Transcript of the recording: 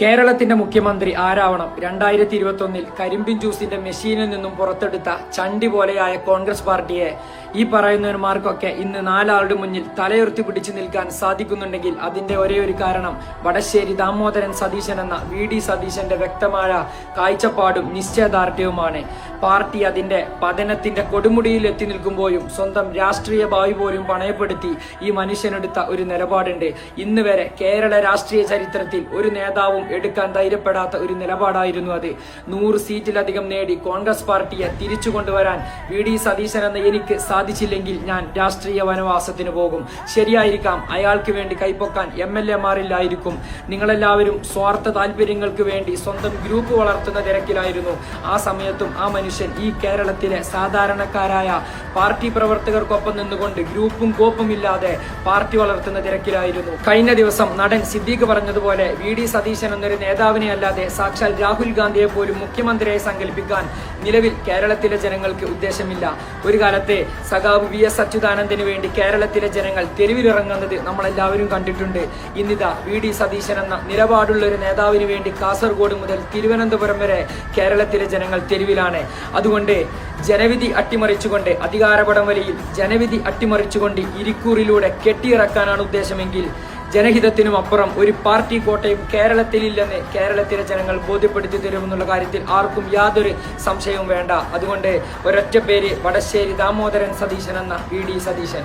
കേരളത്തിന്റെ മുഖ്യമന്ത്രി ആരാവണം? 2021 കരിമ്പിൻ ജ്യൂസിന്റെ മെഷീനിൽ നിന്നും പുറത്തെടുത്ത ചണ്ടി പോലെയായ കോൺഗ്രസ് പാർട്ടിയെ ഈ പറയുന്നവന്മാർക്കൊക്കെ ഇന്ന് നാലാളുടെ മുന്നിൽ തലയുയർത്തി പിടിച്ചു നിൽക്കാൻ സാധിക്കുന്നുണ്ടെങ്കിൽ അതിന്റെ ഒരേ ഒരു കാരണം വടശ്ശേരി ദാമോദരൻ സതീശൻ എന്ന വി.ഡി. സതീശന്റെ വ്യക്തമായ കാഴ്ചപ്പാടും നിശ്ചയദാർഢ്യവുമാണ്. പാർട്ടി അതിന്റെ പതനത്തിന്റെ കൊടുമുടിയിൽ എത്തി നിൽക്കുമ്പോഴും സ്വന്തം രാഷ്ട്രീയ ഭാവി പോലും പണയപ്പെടുത്തി ഈ മനുഷ്യനെടുത്ത ഒരു നിലപാടുണ്ട്. ഇന്ന് വരെ കേരള രാഷ്ട്രീയ ചരിത്രത്തിൽ ഒരു നേതാവും എടുക്കാൻ ധൈര്യപ്പെടാത്ത ഒരു നിലപാടായിരുന്നു അത്. 100 സീറ്റിലധികം നേടി കോൺഗ്രസ് പാർട്ടിയെ തിരിച്ചു കൊണ്ടുവരാൻ വി.ഡി. സതീശൻ എന്ന എനിക്ക് സാധിച്ചില്ലെങ്കിൽ ഞാൻ രാഷ്ട്രീയ വനവാസത്തിന് പോകും. ശരിയായിരിക്കാം, അയാൾക്ക് വേണ്ടി കൈപ്പൊക്കാൻ MLA-മാരില്ലായിരിക്കും. നിങ്ങളെല്ലാവരും സ്വാർത്ഥ താല്പര്യങ്ങൾക്ക് വേണ്ടി സ്വന്തം ഗ്രൂപ്പ് വളർത്തുന്ന തിരക്കിലായിരുന്നു. ആ സമയത്തും ആ മനുഷ്യൻ ഈ കേരളത്തിലെ സാധാരണക്കാരായ പാർട്ടി പ്രവർത്തകർക്കൊപ്പം നിന്നുകൊണ്ട് ഗ്രൂപ്പും കോപ്പും ഇല്ലാതെ പാർട്ടി വളർത്തുന്ന തിരക്കിലായിരുന്നു. കഴിഞ്ഞ ദിവസം നടൻ സിദ്ദീഖ് പറഞ്ഞതുപോലെ വി.ഡി. സതീശൻ എന്നൊരു നേതാവിനെ അല്ലാതെ സാക്ഷാൽ രാഹുൽ ഗാന്ധിയെ പോലും മുഖ്യമന്ത്രിയെ സങ്കല്പിക്കാൻ നിലവിൽ കേരളത്തിലെ ജനങ്ങൾക്ക് ഉദ്ദേശമില്ല. ഒരു കാലത്തെ സഖാവ് V.S. അച്യുതാനന്ദന് വേണ്ടി കേരളത്തിലെ ജനങ്ങൾ തെരുവിലിറങ്ങുന്നത് നമ്മളെല്ലാവരും കണ്ടിട്ടുണ്ട്. ഇന്നിതാ വി.ഡി. സതീശൻ എന്ന നിലപാടുള്ള ഒരു നേതാവിന് വേണ്ടി കാസർഗോഡ് മുതൽ തിരുവനന്തപുരം വരെ കേരളത്തിലെ ജനങ്ങൾ തെരുവിലാണ്. അതുകൊണ്ട് ജനവിധി അട്ടിമറിച്ചുകൊണ്ട് അധികാരപടം വലിയിൽ ജനവിധി അട്ടിമറിച്ചുകൊണ്ട് ഇരിക്കൂറിലൂടെ കെട്ടിയിറക്കാനാണ് ഉദ്ദേശമെങ്കിൽ ജനഹിതത്തിനും അപ്പുറം ഒരു പാർട്ടി കോട്ടയും കേരളത്തിലില്ലെന്ന് കേരളത്തിലെ ജനങ്ങൾ ബോധ്യപ്പെടുത്തി തരുമെന്നുള്ള കാര്യത്തിൽ ആർക്കും യാതൊരു സംശയവും വേണ്ട. അതുകൊണ്ട് ഒരൊറ്റ പേര്, വടശ്ശേരി ദാമോദരൻ സതീശൻ എന്ന വി.ഡി. സതീശൻ.